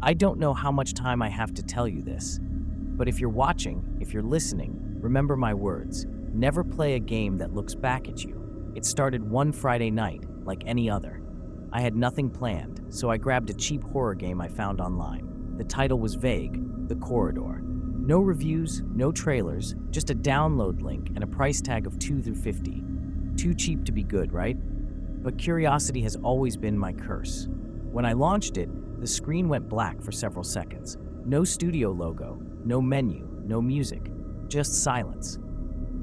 I don't know how much time I have to tell you this, but if you're watching, if you're listening, remember my words. Never play a game that looks back at you. It started one Friday night, like any other. I had nothing planned, so I grabbed a cheap horror game I found online. The title was vague, The Corridor. No reviews, no trailers, just a download link and a price tag of $2 through $50. Too cheap to be good, right? But curiosity has always been my curse. When I launched it, the screen went black for several seconds. No studio logo, no menu, no music, just silence.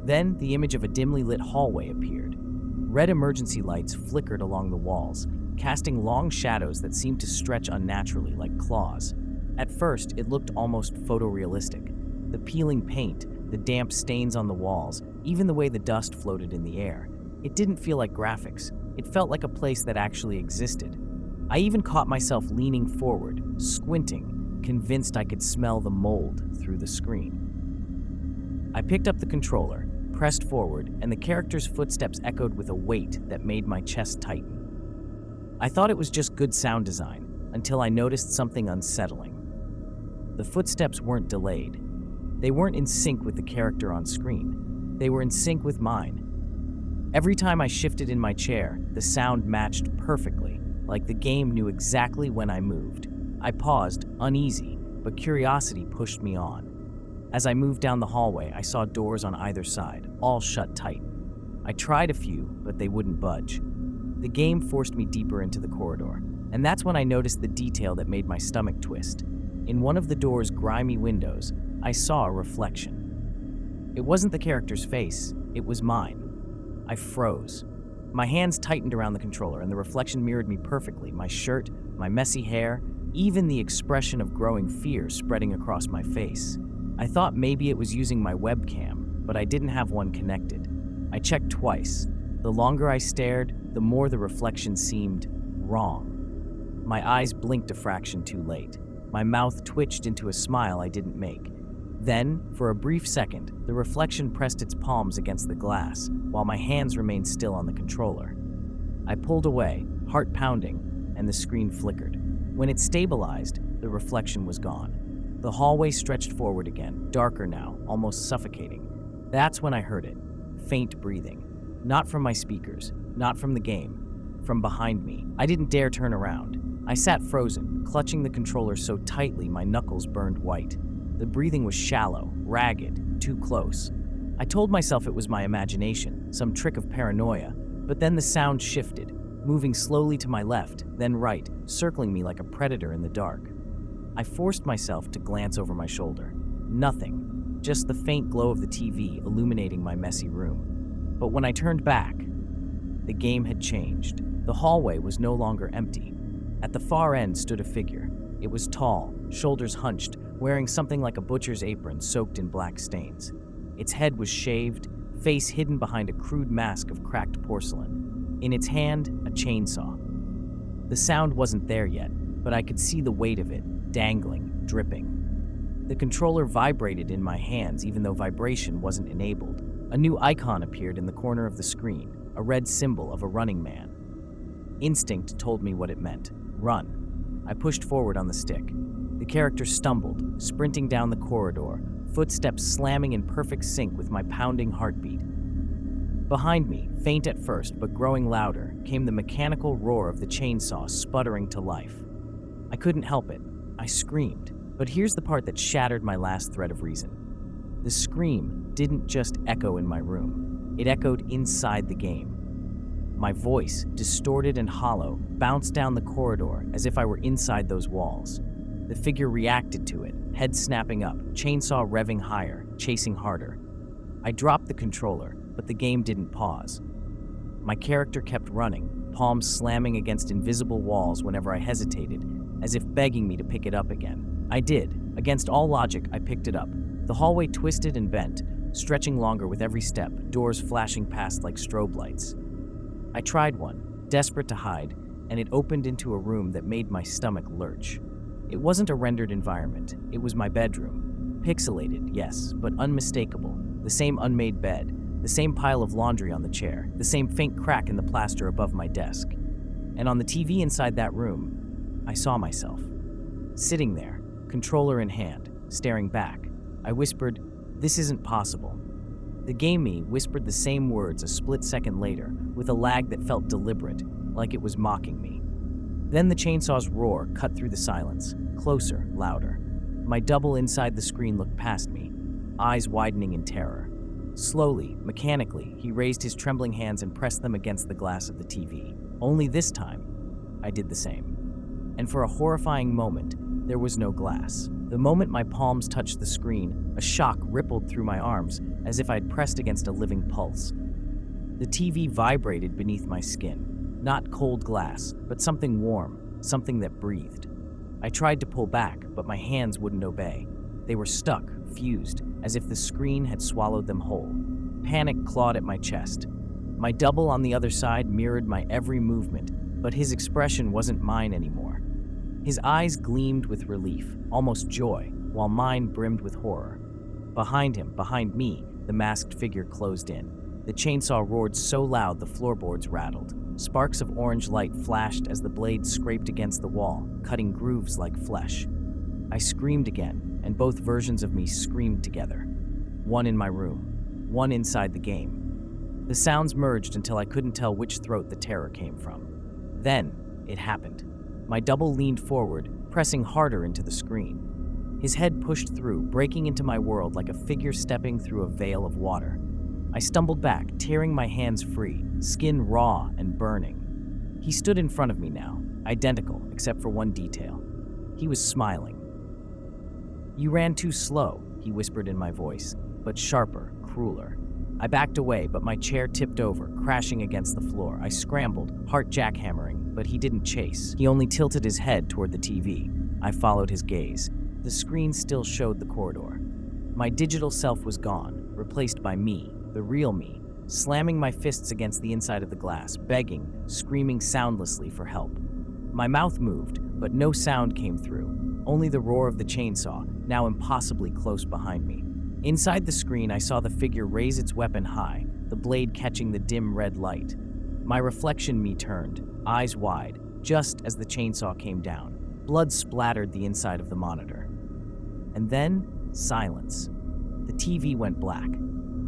Then the image of a dimly lit hallway appeared. Red emergency lights flickered along the walls, casting long shadows that seemed to stretch unnaturally like claws. At first, it looked almost photorealistic. The peeling paint, the damp stains on the walls, even the way the dust floated in the air. It didn't feel like graphics. It felt like a place that actually existed. I even caught myself leaning forward, squinting, convinced I could smell the mold through the screen. I picked up the controller, pressed forward, and the character's footsteps echoed with a weight that made my chest tighten. I thought it was just good sound design, until I noticed something unsettling. The footsteps weren't delayed. They weren't in sync with the character on screen. They were in sync with mine. Every time I shifted in my chair, the sound matched perfectly, like the game knew exactly when I moved. I paused, uneasy, but curiosity pushed me on. As I moved down the hallway, I saw doors on either side, all shut tight. I tried a few, but they wouldn't budge. The game forced me deeper into the corridor, and that's when I noticed the detail that made my stomach twist. In one of the door's grimy windows, I saw a reflection. It wasn't the character's face, it was mine. I froze. My hands tightened around the controller, and the reflection mirrored me perfectly. My shirt, my messy hair, even the expression of growing fear spreading across my face. I thought maybe it was using my webcam, but I didn't have one connected. I checked twice. The longer I stared, the more the reflection seemed wrong. My eyes blinked a fraction too late. My mouth twitched into a smile I didn't make. Then, for a brief second, the reflection pressed its palms against the glass, while my hands remained still on the controller. I pulled away, heart pounding, and the screen flickered. When it stabilized, the reflection was gone. The hallway stretched forward again, darker now, almost suffocating. That's when I heard it. Faint breathing. Not from my speakers, not from the game. From behind me. I didn't dare turn around. I sat frozen, clutching the controller so tightly my knuckles burned white. The breathing was shallow, ragged, too close. I told myself it was my imagination, some trick of paranoia, but then the sound shifted, moving slowly to my left, then right, circling me like a predator in the dark. I forced myself to glance over my shoulder. Nothing, just the faint glow of the TV illuminating my messy room. But when I turned back, the game had changed. The hallway was no longer empty. At the far end stood a figure. It was tall, shoulders hunched, wearing something like a butcher's apron soaked in black stains. Its head was shaved, face hidden behind a crude mask of cracked porcelain. In its hand, a chainsaw. The sound wasn't there yet, but I could see the weight of it, dangling, dripping. The controller vibrated in my hands even though vibration wasn't enabled. A new icon appeared in the corner of the screen, a red symbol of a running man. Instinct told me what it meant. Run. I pushed forward on the stick. The character stumbled, sprinting down the corridor, footsteps slamming in perfect sync with my pounding heartbeat. Behind me, faint at first but growing louder, came the mechanical roar of the chainsaw sputtering to life. I couldn't help it. I screamed. But here's the part that shattered my last thread of reason. The scream didn't just echo in my room. It echoed inside the game. My voice, distorted and hollow, bounced down the corridor as if I were inside those walls. The figure reacted to it, head snapping up, chainsaw revving higher, chasing harder. I dropped the controller, but the game didn't pause. My character kept running, palms slamming against invisible walls whenever I hesitated, as if begging me to pick it up again. I did. Against all logic, I picked it up. The hallway twisted and bent, stretching longer with every step, doors flashing past like strobe lights. I tried one, desperate to hide, and it opened into a room that made my stomach lurch. It wasn't a rendered environment, it was my bedroom. Pixelated, yes, but unmistakable. The same unmade bed, the same pile of laundry on the chair, the same faint crack in the plaster above my desk. And on the TV inside that room, I saw myself. sitting there, controller in hand, staring back. I whispered, "This isn't possible." The game me whispered the same words a split second later, with a lag that felt deliberate, like it was mocking me. Then the chainsaw's roar cut through the silence, closer, louder. My double inside the screen looked past me, eyes widening in terror. Slowly, mechanically, he raised his trembling hands and pressed them against the glass of the TV. Only this time, I did the same. And for a horrifying moment, there was no glass. The moment my palms touched the screen, a shock rippled through my arms as if I'd pressed against a living pulse. The TV vibrated beneath my skin. Not cold glass, but something warm, something that breathed. I tried to pull back, but my hands wouldn't obey. They were stuck, fused, as if the screen had swallowed them whole. Panic clawed at my chest. My double on the other side mirrored my every movement, but his expression wasn't mine anymore. His eyes gleamed with relief, almost joy, while mine brimmed with horror. Behind him, behind me, the masked figure closed in. The chainsaw roared so loud the floorboards rattled. Sparks of orange light flashed as the blade scraped against the wall, cutting grooves like flesh. I screamed again, and both versions of me screamed together. One in my room, one inside the game. The sounds merged until I couldn't tell which throat the terror came from. Then, it happened. My double leaned forward, pressing harder into the screen. His head pushed through, breaking into my world like a figure stepping through a veil of water. I stumbled back, tearing my hands free, skin raw and burning. He stood in front of me now, identical except for one detail. He was smiling. "You ran too slow," he whispered in my voice, but sharper, crueler. I backed away, but my chair tipped over, crashing against the floor. I scrambled, heart jackhammering, but he didn't chase. He only tilted his head toward the TV. I followed his gaze. The screen still showed the corridor. My digital self was gone, replaced by me, the real me, slamming my fists against the inside of the glass, begging, screaming soundlessly for help. My mouth moved, but no sound came through, only the roar of the chainsaw, now impossibly close behind me. Inside the screen, I saw the figure raise its weapon high, the blade catching the dim red light. My reflection me turned, eyes wide, just as the chainsaw came down. Blood splattered the inside of the monitor. And then, silence. The TV went black.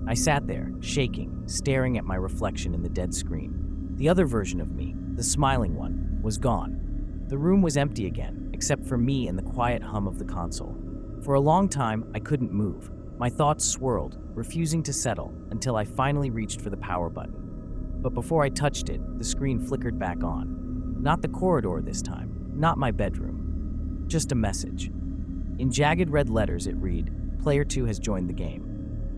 I sat there, shaking, staring at my reflection in the dead screen. The other version of me, the smiling one, was gone. The room was empty again, except for me and the quiet hum of the console. For a long time, I couldn't move. My thoughts swirled, refusing to settle, until I finally reached for the power button. But before I touched it, the screen flickered back on. Not the corridor this time, not my bedroom. Just a message. In jagged red letters it read, "Player 2 has joined the game."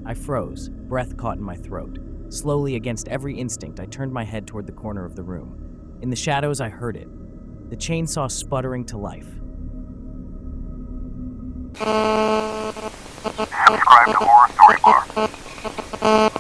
I froze, breath caught in my throat. Slowly, against every instinct, I turned my head toward the corner of the room. In the shadows, I heard it. The chainsaw sputtering to life. Subscribe to Horror Story Bar.